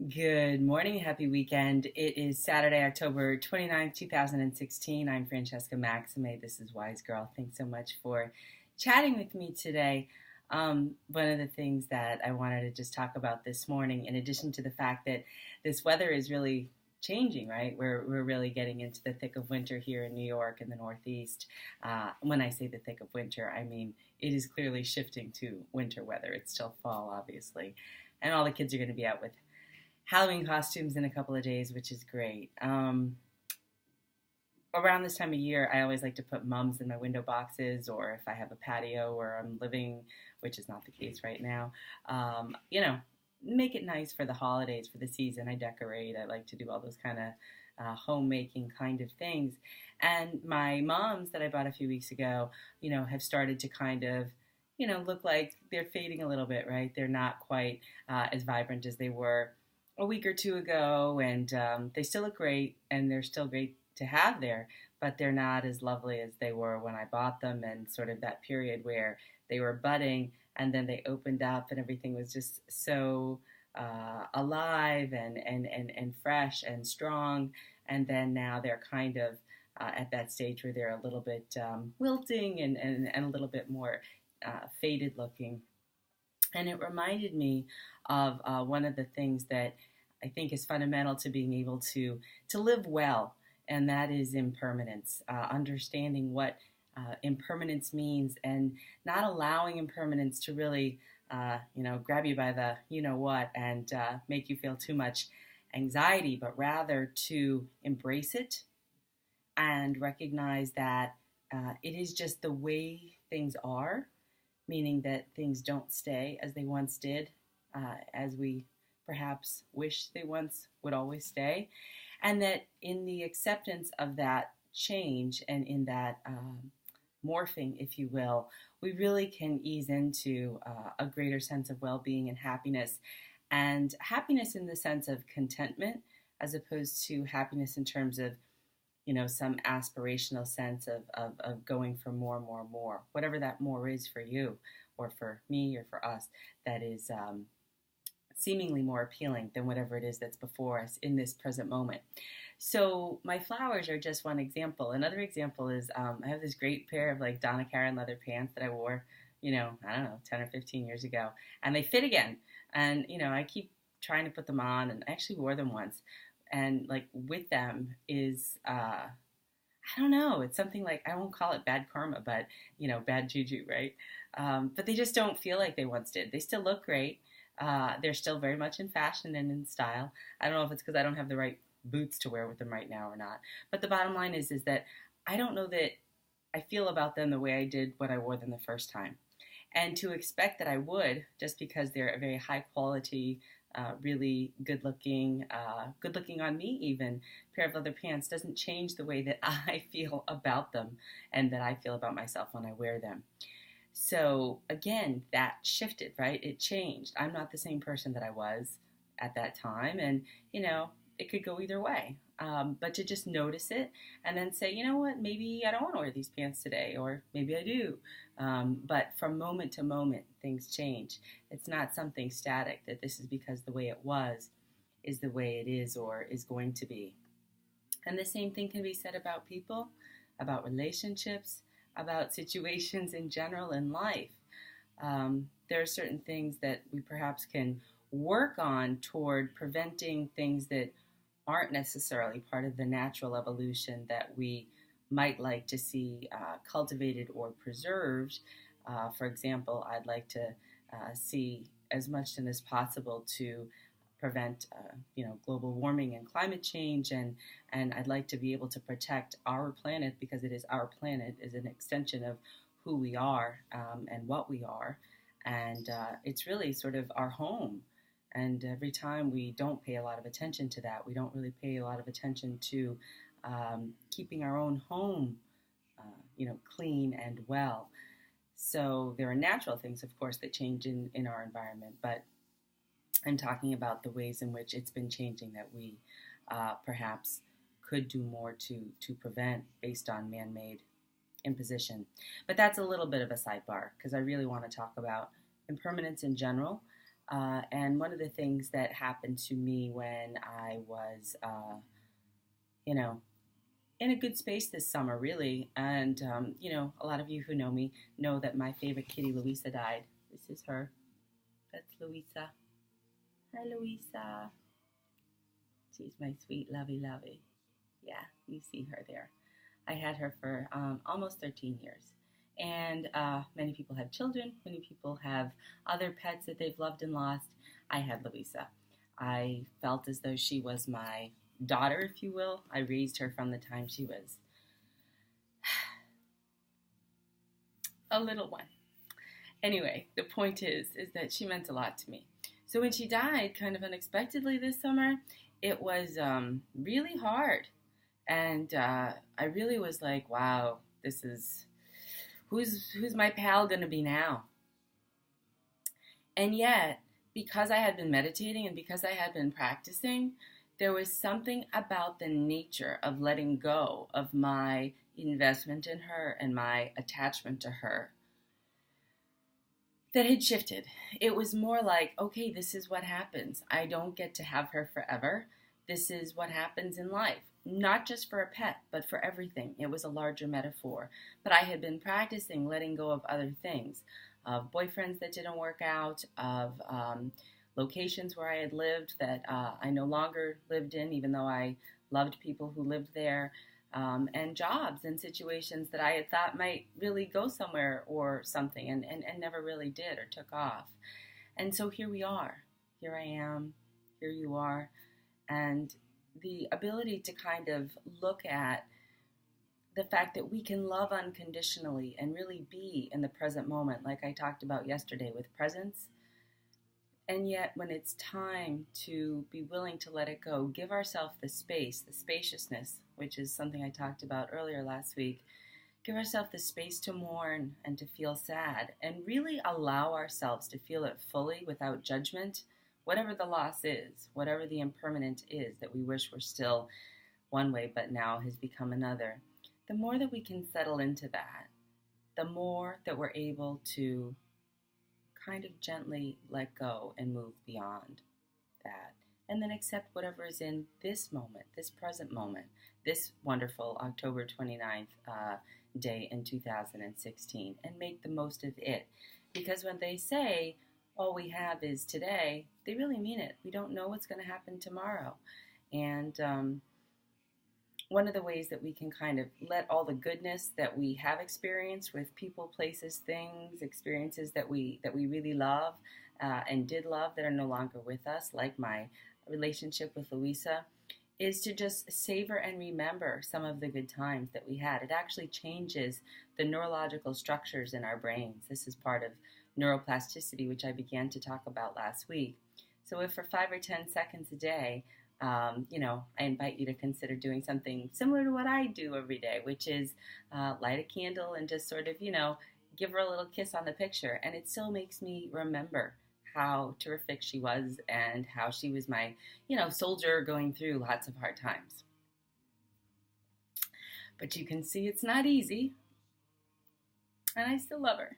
Good morning, happy weekend. It is Saturday, October 29th, 2016. I'm Francesca Maxime. This is WiseGirl. Thanks so much for chatting with me today. One of the things that I wanted to just talk about this morning, in addition to the fact that this weather is really changing, right? We're really getting into the thick of winter here in New York and the Northeast. When I say the thick of winter, I mean it is clearly shifting to winter weather. It's still fall, obviously. And all the kids are going to be out with Halloween costumes in a couple of days, which is great. Around this time of year, I always like to put mums in my window boxes, or if I have a patio where I'm living, which is not the case right now, make it nice for the holidays, for the season. I decorate. I like to do all those kind of homemaking kind of things. And my mums that I bought a few weeks ago, have started to kind of look like they're fading a little bit, right? They're not quite as vibrant as they were a week or two ago, and they still look great, and they're still great to have there, but they're not as lovely as they were when I bought them, and sort of that period where they were budding, and then they opened up, and everything was just so alive and fresh and strong, and then now they're kind of at that stage where they're a little bit wilting and a little bit more faded looking. And it reminded me of one of the things that I think is fundamental to being able to live well, and that is impermanence. Understanding what impermanence means, and not allowing impermanence to really, grab you by the what and make you feel too much anxiety, but rather to embrace it and recognize that it is just the way things are, meaning that things don't stay as they once did, as we perhaps wish they once would always stay, and that in the acceptance of that change and in that morphing, if you will, we really can ease into a greater sense of well-being and happiness in the sense of contentment, as opposed to happiness in terms of some aspirational sense of going for more, more, more, whatever that more is for you or for me or for us, that is seemingly more appealing than whatever it is that's before us in this present moment. So my flowers are just one example. Another example is I have this great pair of like Donna Karan leather pants that I wore, I don't know, 10 or 15 years ago, and they fit again. And, I keep trying to put them on, and I actually wore them once. And like with them is, I don't know, it's something like, I won't call it bad karma, but, bad juju, right? But they just don't feel like they once did. They still look great. They're still very much in fashion and in style. I don't know if it's because I don't have the right boots to wear with them right now or not. But the bottom line is that I don't know that I feel about them the way I did when I wore them the first time. And to expect that I would, just because they're a very high quality, really good looking on me even, pair of leather pants doesn't change the way that I feel about them and that I feel about myself when I wear them. So again, that shifted, right? It changed. I'm not the same person that I was at that time, and it could go either way. But to just notice it and then say, you know what, maybe I don't want to wear these pants today, or maybe I do. But from moment to moment, things change. It's not something static, that this is because the way it was is the way it is or is going to be. And the same thing can be said about people, about relationships, about situations in general in life. There are certain things that we perhaps can work on toward preventing things that aren't necessarily part of the natural evolution that we might like to see cultivated or preserved. For example, I'd like to see as much as possible to prevent, global warming and climate change, and I'd like to be able to protect our planet, because it is our planet, is an extension of who we are and what we are, and it's really sort of our home. And every time we don't pay a lot of attention to that, we don't really pay a lot of attention to keeping our own home, clean and well. So there are natural things, of course, that change in our environment, but I'm talking about the ways in which it's been changing that we perhaps could do more to prevent based on man-made imposition. But that's a little bit of a sidebar, because I really want to talk about impermanence in general, And one of the things that happened to me when I was, you know, in a good space this summer, really, and, a lot of you who know me know that my favorite kitty, Louisa, died. This is her. That's Louisa. Hi, Louisa. She's my sweet, lovey. Yeah, you see her there. I had her for almost 13 years. And many people have children. Many people have other pets that they've loved and lost. I had Louisa. I felt as though she was my daughter, if you will. I raised her from the time she was a little one. Anyway, the point is that she meant a lot to me. So when she died kind of unexpectedly this summer, it was really hard. And I really was like, wow, this is, who's my pal going to be now? And yet, because I had been meditating and because I had been practicing, there was something about the nature of letting go of my investment in her and my attachment to her that had shifted. It was more like, okay, this is what happens. I don't get to have her forever. This is what happens in life. Not just for a pet, but for everything. It was a larger metaphor. But I had been practicing letting go of other things, of boyfriends that didn't work out, of locations where I had lived that I no longer lived in, even though I loved people who lived there, and jobs and situations that I had thought might really go somewhere or something and never really did or took off. And so here we are. Here I am. Here you are. And the ability to kind of look at the fact that we can love unconditionally and really be in the present moment, like I talked about yesterday with presence. And yet when it's time to be willing to let it go, give ourselves the space, the spaciousness, which is something I talked about earlier last week, give ourselves the space to mourn and to feel sad and really allow ourselves to feel it fully without judgment, whatever the loss is, whatever the impermanent is that we wish were still one way but now has become another. The more that we can settle into that, the more that we're able to kind of gently let go and move beyond that. And then accept whatever is in this moment, this present moment, this wonderful October 29th day in 2016, and make the most of it. Because when they say all we have is today, they really mean it. We don't know what's going to happen tomorrow. And one of the ways that we can kind of let all the goodness that we have experienced with people, places, things, experiences that we really love and did love that are no longer with us, like my relationship with Louisa, is to just savor and remember some of the good times that we had. It actually changes the neurological structures in our brains. This is part of neuroplasticity, which I began to talk about last week. So if for 5 or 10 seconds a day, I invite you to consider doing something similar to what I do every day, which is light a candle and just sort of, give her a little kiss on the picture. And it still makes me remember how terrific she was and how she was my, soldier going through lots of hard times. But you can see it's not easy. And I still love her.